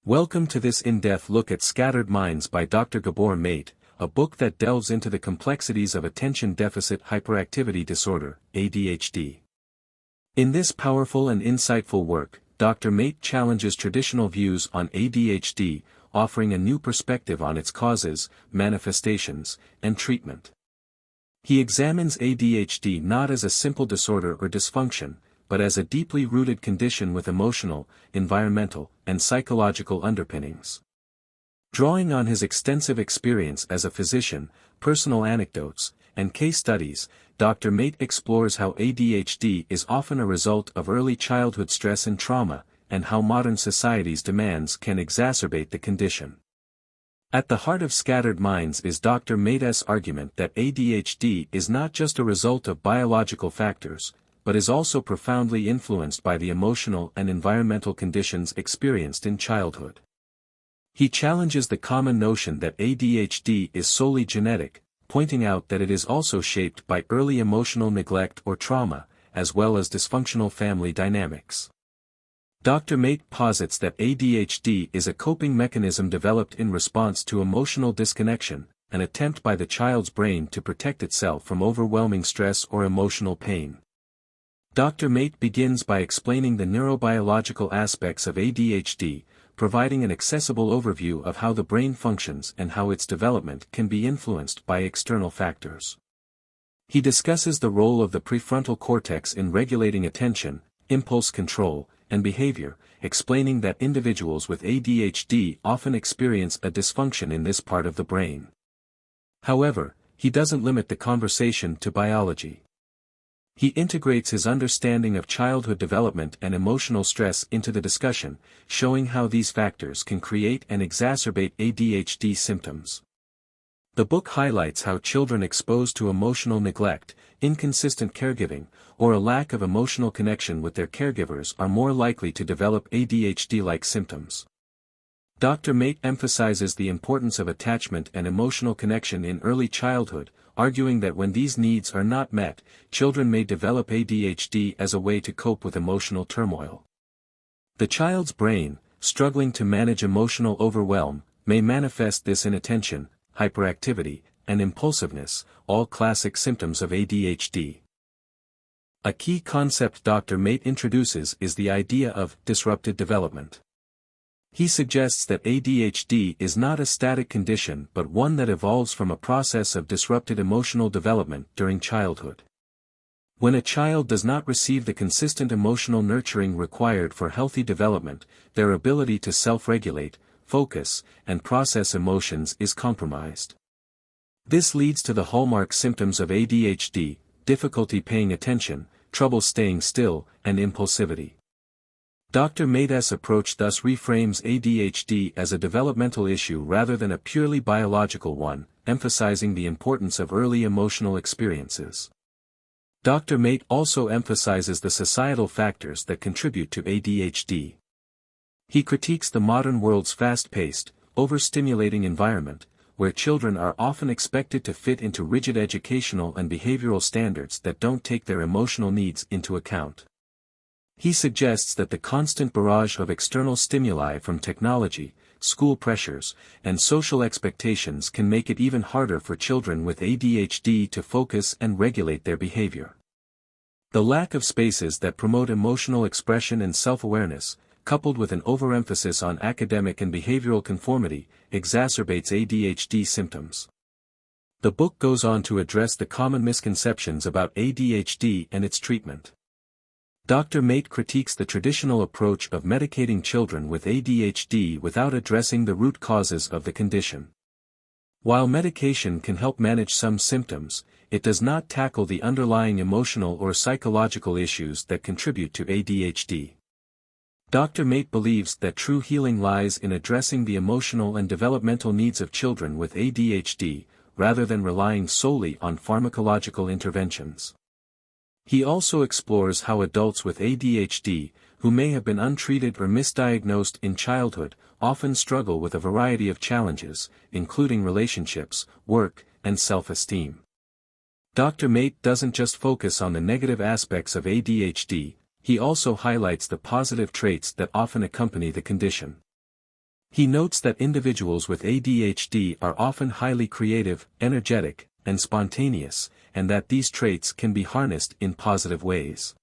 Welcome to this in-depth look at Scattered Minds by Dr. Gabor Mate, a book that delves into the complexities of attention deficit hyperactivity disorder, ADHD. In this powerful and insightful work, Dr. Mate challenges traditional views on ADHD, offering a new perspective on its causes, manifestations, and treatment. He examines ADHD not as a simple disorder or dysfunction, but as a deeply rooted condition with emotional, environmental, and psychological underpinnings. Drawing on his extensive experience as a physician, personal anecdotes, and case studies, Dr. Mate explores how ADHD is often a result of early childhood stress and trauma, and how modern society's demands can exacerbate the condition. At the heart of Scattered Minds is Dr. Mate's argument that ADHD is not just a result of biological factors, but is also profoundly influenced by the emotional and environmental conditions experienced in childhood. He challenges the common notion that ADHD is solely genetic, pointing out that it is also shaped by early emotional neglect or trauma, as well as dysfunctional family dynamics. Dr. Mate posits that ADHD is a coping mechanism developed in response to emotional disconnection, an attempt by the child's brain to protect itself from overwhelming stress or emotional pain. Dr. Mate begins by explaining the neurobiological aspects of ADHD, providing an accessible overview of how the brain functions and how its development can be influenced by external factors. He discusses the role of the prefrontal cortex in regulating attention, impulse control, and behavior, explaining that individuals with ADHD often experience a dysfunction in this part of the brain. However, he doesn't limit the conversation to biology. He integrates his understanding of childhood development and emotional stress into the discussion, showing how these factors can create and exacerbate ADHD symptoms. The book highlights how children exposed to emotional neglect, inconsistent caregiving, or a lack of emotional connection with their caregivers are more likely to develop ADHD-like symptoms. Dr. Mate emphasizes the importance of attachment and emotional connection in early childhood, arguing that when these needs are not met, children may develop ADHD as a way to cope with emotional turmoil. The child's brain, struggling to manage emotional overwhelm, may manifest this inattention, hyperactivity, and impulsiveness, all classic symptoms of ADHD. A key concept Dr. Mate introduces is the idea of disrupted development. He suggests that ADHD is not a static condition but one that evolves from a process of disrupted emotional development during childhood. When a child does not receive the consistent emotional nurturing required for healthy development, their ability to self-regulate, focus, and process emotions is compromised. This leads to the hallmark symptoms of ADHD: difficulty paying attention, trouble staying still, and impulsivity. Dr. Mate's approach thus reframes ADHD as a developmental issue rather than a purely biological one, emphasizing the importance of early emotional experiences. Dr. Mate also emphasizes the societal factors that contribute to ADHD. He critiques the modern world's fast-paced, overstimulating environment, where children are often expected to fit into rigid educational and behavioral standards that don't take their emotional needs into account. He suggests that the constant barrage of external stimuli from technology, school pressures, and social expectations can make it even harder for children with ADHD to focus and regulate their behavior. The lack of spaces that promote emotional expression and self-awareness, coupled with an overemphasis on academic and behavioral conformity, exacerbates ADHD symptoms. The book goes on to address the common misconceptions about ADHD and its treatment. Dr. Mate critiques the traditional approach of medicating children with ADHD without addressing the root causes of the condition. While medication can help manage some symptoms, it does not tackle the underlying emotional or psychological issues that contribute to ADHD. Dr. Mate believes that true healing lies in addressing the emotional and developmental needs of children with ADHD, rather than relying solely on pharmacological interventions. He also explores how adults with ADHD, who may have been untreated or misdiagnosed in childhood, often struggle with a variety of challenges, including relationships, work, and self-esteem. Dr. Mate doesn't just focus on the negative aspects of ADHD, he also highlights the positive traits that often accompany the condition. He notes that individuals with ADHD are often highly creative, energetic, and spontaneous, and that these traits can be harnessed in positive ways.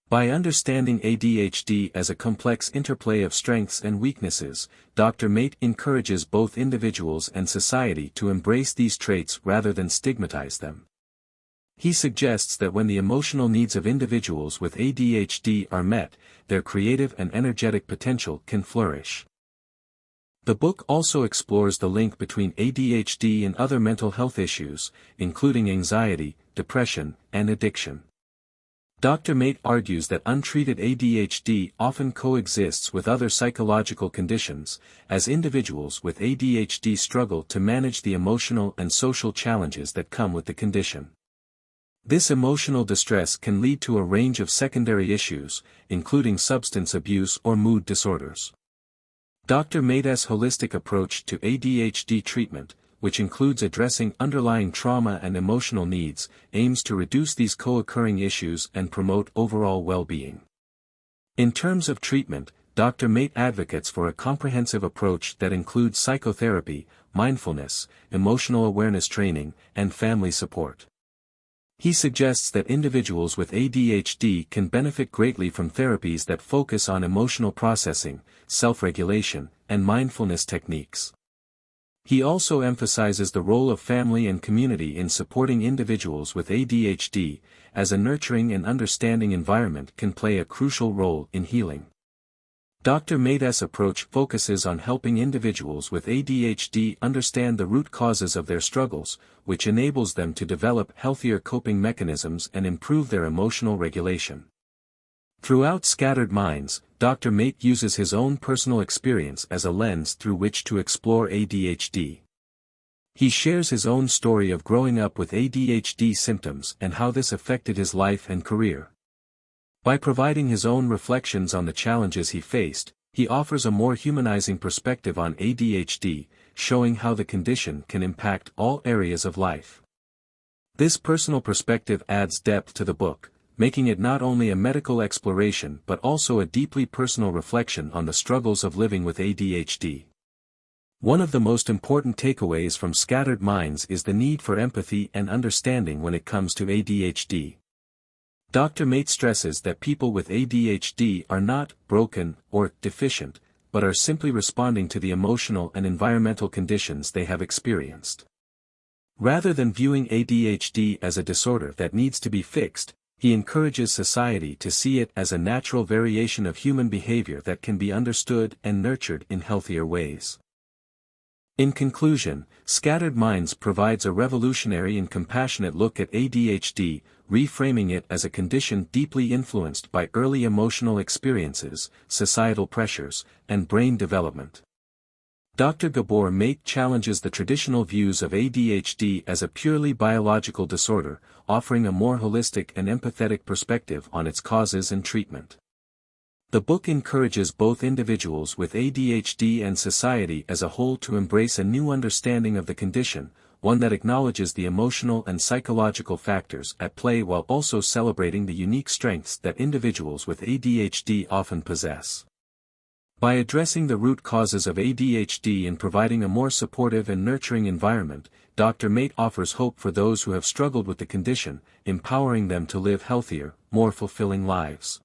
By understanding ADHD as a complex interplay of strengths and weaknesses, Dr. Maté encourages both individuals and society to embrace these traits rather than stigmatize them. He suggests that when the emotional needs of individuals with ADHD are met, their creative and energetic potential can flourish. The book also explores the link between ADHD and other mental health issues, including anxiety, depression, and addiction. Dr. Maté argues that untreated ADHD often coexists with other psychological conditions, as individuals with ADHD struggle to manage the emotional and social challenges that come with the condition. This emotional distress can lead to a range of secondary issues, including substance abuse or mood disorders. Dr. Maté's holistic approach to ADHD treatment, which includes addressing underlying trauma and emotional needs, aims to reduce these co-occurring issues and promote overall well-being. In terms of treatment, Dr. Maté advocates for a comprehensive approach that includes psychotherapy, mindfulness, emotional awareness training, and family support. He suggests that individuals with ADHD can benefit greatly from therapies that focus on emotional processing, self-regulation, and mindfulness techniques. He also emphasizes the role of family and community in supporting individuals with ADHD, as a nurturing and understanding environment can play a crucial role in healing. Dr. Maté's approach focuses on helping individuals with ADHD understand the root causes of their struggles, which enables them to develop healthier coping mechanisms and improve their emotional regulation. Throughout Scattered Minds, Dr. Maté uses his own personal experience as a lens through which to explore ADHD. He shares his own story of growing up with ADHD symptoms and how this affected his life and career. By providing his own reflections on the challenges he faced, he offers a more humanizing perspective on ADHD, showing how the condition can impact all areas of life. This personal perspective adds depth to the book, making it not only a medical exploration but also a deeply personal reflection on the struggles of living with ADHD. One of the most important takeaways from Scattered Minds is the need for empathy and understanding when it comes to ADHD. Dr. Maté stresses that people with ADHD are not broken or deficient, but are simply responding to the emotional and environmental conditions they have experienced. Rather than viewing ADHD as a disorder that needs to be fixed, he encourages society to see it as a natural variation of human behavior that can be understood and nurtured in healthier ways. In conclusion, Scattered Minds provides a revolutionary and compassionate look at ADHD, reframing it as a condition deeply influenced by early emotional experiences, societal pressures, and brain development. Dr. Gabor Maté challenges the traditional views of ADHD as a purely biological disorder, offering a more holistic and empathetic perspective on its causes and treatment. The book encourages both individuals with ADHD and society as a whole to embrace a new understanding of the condition, one that acknowledges the emotional and psychological factors at play while also celebrating the unique strengths that individuals with ADHD often possess. By addressing the root causes of ADHD and providing a more supportive and nurturing environment, Dr. Maté offers hope for those who have struggled with the condition, empowering them to live healthier, more fulfilling lives.